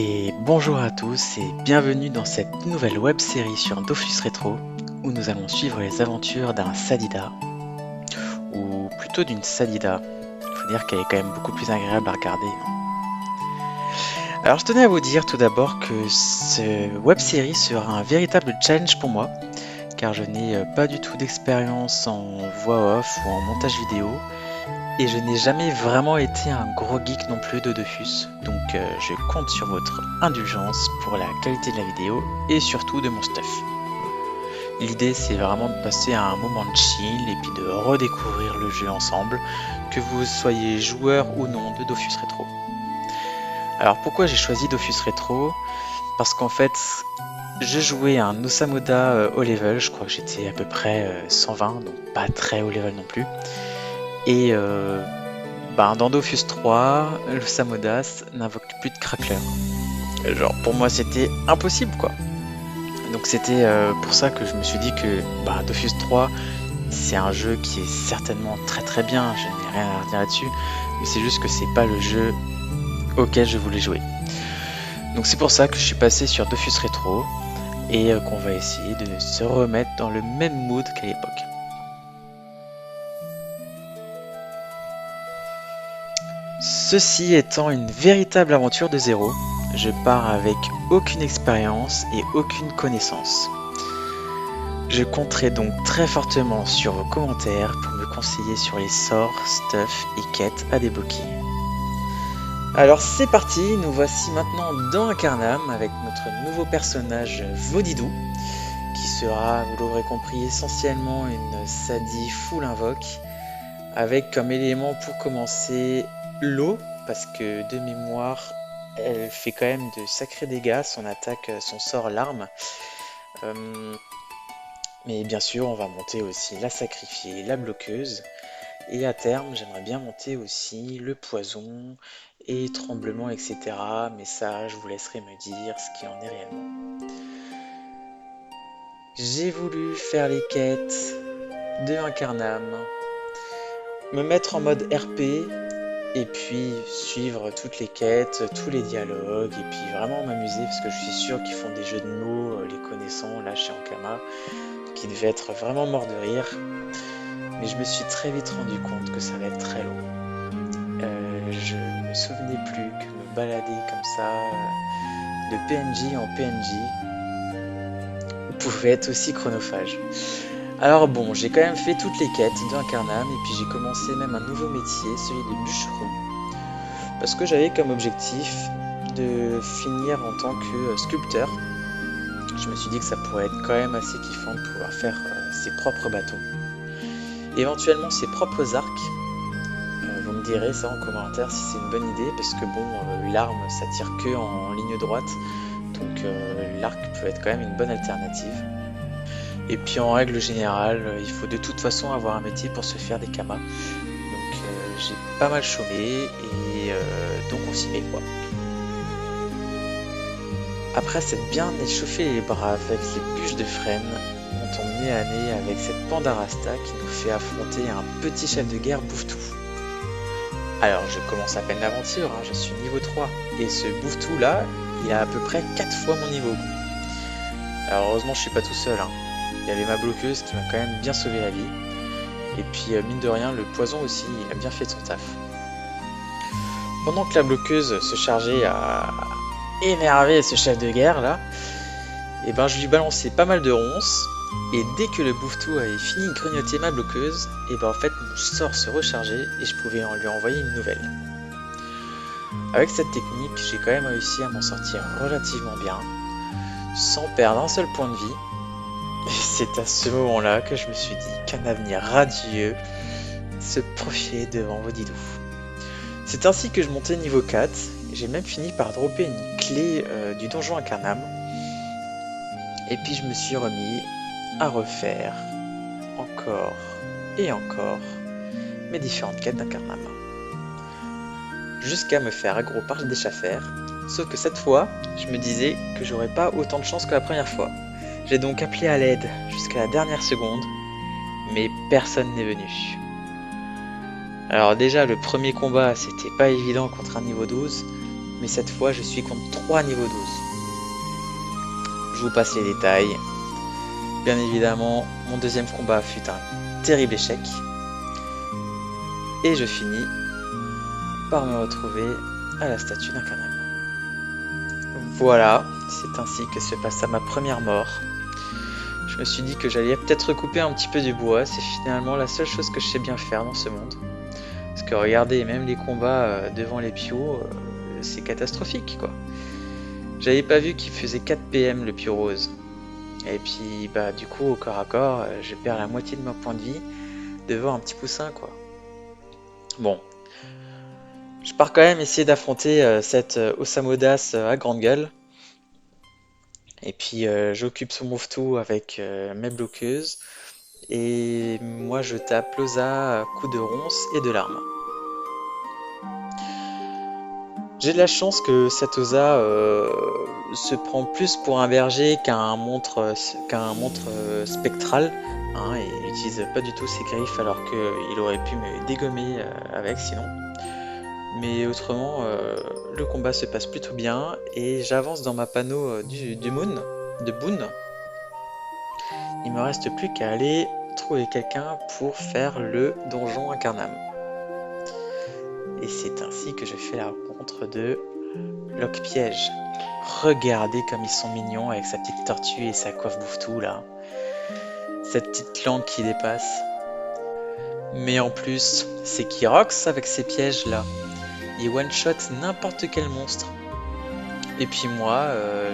Et bonjour à tous et bienvenue dans cette nouvelle web série sur Dofus Rétro où nous allons suivre les aventures d'un Sadida, ou plutôt d'une Sadida. Il faut dire qu'elle est quand même beaucoup plus agréable à regarder. Alors je tenais à vous dire tout d'abord que cette web série sera un véritable challenge pour moi car je n'ai pas du tout d'expérience en voix off ou en montage vidéo. Et je n'ai jamais vraiment été un gros geek non plus de Dofus, donc je compte sur votre indulgence pour la qualité de la vidéo et surtout de mon stuff. L'idée c'est vraiment de passer un moment de chill et puis de redécouvrir le jeu ensemble, que vous soyez joueur ou non de Dofus Rétro. Alors pourquoi j'ai choisi Dofus Rétro? Parce qu'en fait, je jouais un Osamoda haut level, je crois que j'étais à peu près 120, donc pas très haut level non plus. Et dans Dofus 3, le Samodas n'invoque plus de crackler. Genre pour moi c'était impossible quoi. Donc c'était pour ça que je me suis dit que Dofus 3 c'est un jeu qui est certainement très très bien, je n'ai rien à redire là-dessus, mais c'est juste que c'est pas le jeu auquel je voulais jouer. Donc c'est pour ça que je suis passé sur Dofus Rétro et qu'on va essayer de se remettre dans le même mood qu'à l'époque. Ceci étant une véritable aventure de zéro, je pars avec aucune expérience et aucune connaissance. Je compterai donc très fortement sur vos commentaires pour me conseiller sur les sorts, stuff et quêtes à débloquer. Alors c'est parti, nous voici maintenant dans Incarnam avec notre nouveau personnage Vodidou, qui sera, vous l'aurez compris, essentiellement une Sadie full invoque, avec comme élément pour commencer l'eau, parce que de mémoire, elle fait quand même de sacrés dégâts, son attaque, son sort l'arme. Mais bien sûr, on va monter aussi la sacrifiée, la bloqueuse. Et à terme, j'aimerais bien monter aussi le poison et tremblement, etc. Mais ça, je vous laisserai me dire ce qui en est réellement. J'ai voulu faire les quêtes de Incarnam, me mettre en mode RP, et puis suivre toutes les quêtes, tous les dialogues, et puis vraiment m'amuser, parce que je suis sûr qu'ils font des jeux de mots, les connaissants, là chez Ankama, qui devaient être vraiment morts de rire. Mais je me suis très vite rendu compte que ça va être très long. Je me souvenais plus que me balader comme ça, de PNJ en PNJ, pouvait être aussi chronophage. Alors bon, j'ai quand même fait toutes les quêtes d'Incarnam, et puis j'ai commencé même un nouveau métier, celui de bûcheron, parce que j'avais comme objectif de finir en tant que sculpteur. Je me suis dit que ça pourrait être quand même assez kiffant de pouvoir faire ses propres bateaux, éventuellement ses propres arcs. Vous me direz ça en commentaire si c'est une bonne idée, parce que bon, l'arme ça tire que en ligne droite, donc l'arc peut être quand même une bonne alternative. Et puis en règle générale, il faut de toute façon avoir un métier pour se faire des kamas. Donc j'ai pas mal chômé et donc on s'y met quoi. Après s'être bien échauffé les bras avec les bûches de frêne, on tombe nez à nez avec cette Pandarasta qui nous fait affronter un petit chef de guerre bouffe-tout. Alors je commence à peine l'aventure, je suis niveau 3, et ce bouffe-tout là, il a à peu près 4 fois mon niveau. Alors heureusement je suis pas tout seul, il y avait ma bloqueuse qui m'a quand même bien sauvé la vie, et puis mine de rien le poison aussi, il a bien fait son taf. Pendant que la bloqueuse se chargeait à énerver ce chef de guerre là, et je lui balançais pas mal de ronces, et dès que le bouffe-tout avait fini de grignoter ma bloqueuse, et en fait mon sort se rechargeait et je pouvais lui envoyer une nouvelle. Avec cette technique, j'ai quand même réussi à m'en sortir relativement bien, sans perdre un seul point de vie. Et c'est à ce moment-là que je me suis dit qu'un avenir radieux se profilait devant Vodidou. C'est ainsi que je montais niveau 4, et j'ai même fini par dropper une clé du donjon Incarnam. Et puis je me suis remis à refaire encore et encore mes différentes quêtes d'Incarnam. Jusqu'à me faire aggro par des chaffers, sauf que cette fois, je me disais que j'aurais pas autant de chance que la première fois. J'ai donc appelé à l'aide jusqu'à la dernière seconde, mais personne n'est venu. Alors déjà, le premier combat, c'était pas évident contre un niveau 12, mais cette fois je suis contre 3 niveaux 12. Je vous passe les détails. Bien évidemment, mon deuxième combat fut un terrible échec, et je finis par me retrouver à la statue d'Incarnam. Voilà, c'est ainsi que se passa ma première mort. Je me suis dit que j'allais peut-être recouper un petit peu du bois, c'est finalement la seule chose que je sais bien faire dans ce monde. Parce que regardez, même les combats devant les pios, c'est catastrophique quoi. J'avais pas vu qu'il faisait 4 PM le pio rose. Et puis bah du coup au corps à corps, je perds la moitié de mon point de vie devant un petit poussin quoi. Bon, je pars quand même essayer d'affronter cette Osamodas à grande gueule. Et puis j'occupe son move-to avec mes bloqueuses. Et moi je tape Loza à coups de ronce et de larmes. J'ai de la chance que cet Oza se prend plus pour un berger qu'un montre spectral. Hein, et il n'utilise pas du tout ses griffes alors qu'il aurait pu me dégommer avec sinon. Mais autrement, le combat se passe plutôt bien et j'avance dans ma panneau du Moon, de Boon. Il me reste plus qu'à aller trouver quelqu'un pour faire le donjon Incarnam. Et c'est ainsi que je fais la rencontre de Lock-Piège. Regardez comme ils sont mignons avec sa petite tortue et sa coiffe bouffe-tout là. Cette petite langue qui dépasse. Mais en plus, c'est Kyrox avec ses pièges là. Il one-shot n'importe quel monstre. Et puis moi,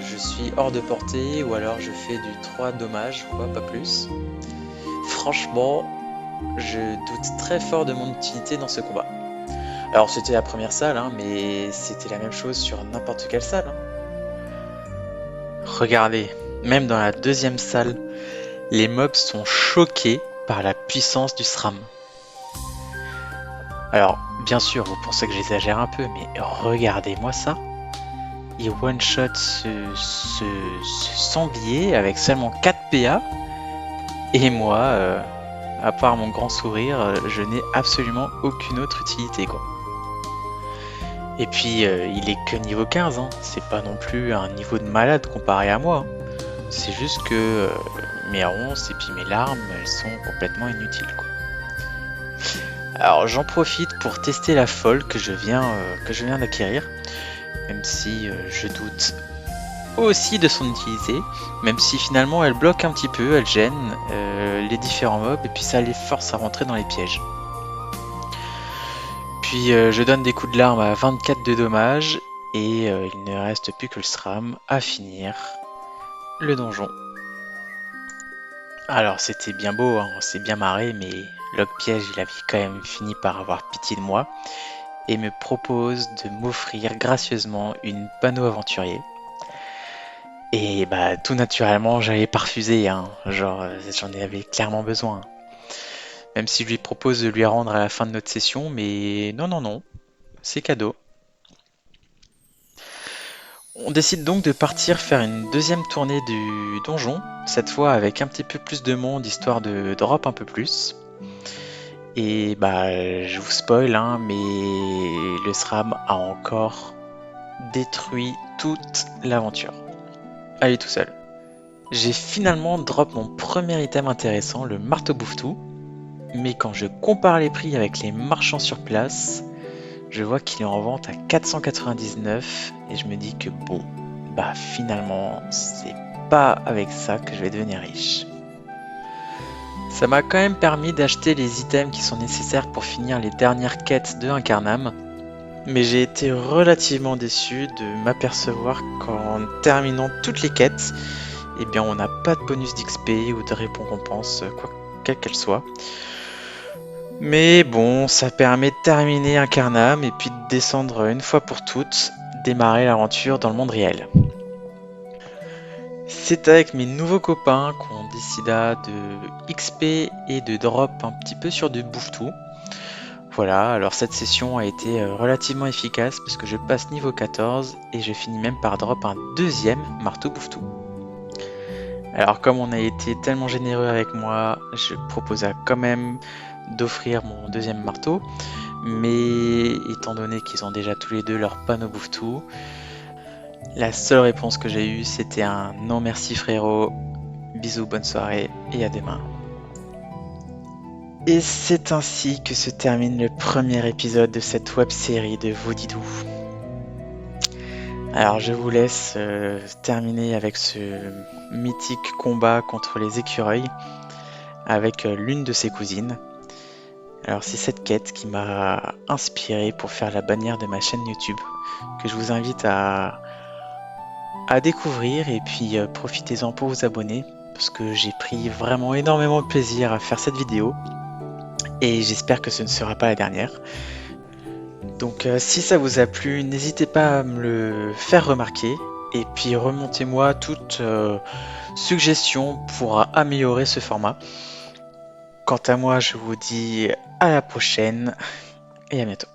je suis hors de portée ou alors je fais du 3 dommages, quoi, pas plus. Franchement, je doute très fort de mon utilité dans ce combat. Alors c'était la première salle, hein, mais c'était la même chose sur n'importe quelle salle. Hein. Regardez, même dans la deuxième salle, les mobs sont choqués par la puissance du SRAM. Alors, bien sûr, vous pensez que j'exagère un peu, mais regardez-moi ça. Il one-shot ce sanglier avec seulement 4 PA, et moi, à part mon grand sourire, je n'ai absolument aucune autre utilité, quoi. Et puis, il est que niveau 15, hein. C'est pas non plus un niveau de malade comparé à moi. Hein. C'est juste que mes ronces et puis mes larmes, elles sont complètement inutiles, quoi. Alors, j'en profite pour tester la folle que je viens d'acquérir, même si je doute aussi de son utilité, même si finalement elle bloque un petit peu, elle gêne les différents mobs et puis ça les force à rentrer dans les pièges. Puis je donne des coups de larme à 24 de dommages et il ne reste plus que le SRAM à finir le donjon. Alors c'était bien beau, hein, on s'est bien marré, mais Lock-Piège il avait quand même fini par avoir pitié de moi et me propose de m'offrir gracieusement une panneau aventurier. Et bah tout naturellement j'avais pas refusé, hein. Genre j'en avais clairement besoin. Même si je lui propose de lui rendre à la fin de notre session, mais non, c'est cadeau. On décide donc de partir faire une deuxième tournée du donjon, cette fois avec un petit peu plus de monde, histoire de drop un peu plus. Et bah je vous spoil, hein, mais le SRAM a encore détruit toute l'aventure. Allez tout seul. J'ai finalement drop mon premier item intéressant, le marteau bouffe-tout. Mais quand je compare les prix avec les marchands sur place, je vois qu'il est en vente à 499 et je me dis que bon, bah finalement, c'est pas avec ça que je vais devenir riche. Ça m'a quand même permis d'acheter les items qui sont nécessaires pour finir les dernières quêtes de Incarnam, mais j'ai été relativement déçu de m'apercevoir qu'en terminant toutes les quêtes, eh bien on n'a pas de bonus d'XP ou de récompense, quelle qu'elle soit. Mais bon, ça permet de terminer Incarnam et puis de descendre une fois pour toutes, démarrer l'aventure dans le monde réel. C'est avec mes nouveaux copains qu'on décida de XP et de drop un petit peu sur du bouffe-tout. Voilà, alors cette session a été relativement efficace parce que je passe niveau 14 et je finis même par drop un deuxième marteau bouffe-tout. Alors comme on a été tellement généreux avec moi, je proposa quand même d'offrir mon deuxième marteau, Mais étant donné qu'ils ont déjà tous les deux leur panneau bouffe-tout, la seule réponse que j'ai eue c'était un non merci frérot, bisous, bonne soirée et à demain. Et c'est ainsi que se termine le premier épisode de cette web série de Vaudidou. Alors je vous laisse terminer avec ce mythique combat contre les écureuils avec l'une de ses cousines. Alors c'est cette quête qui m'a inspiré pour faire la bannière de ma chaîne YouTube que je vous invite à découvrir et puis profitez-en pour vous abonner parce que j'ai pris vraiment énormément de plaisir à faire cette vidéo et j'espère que ce ne sera pas la dernière. Donc si ça vous a plu, n'hésitez pas à me le faire remarquer et puis remontez-moi toute suggestion pour améliorer ce format. Quant à moi, je vous dis à la prochaine et à bientôt.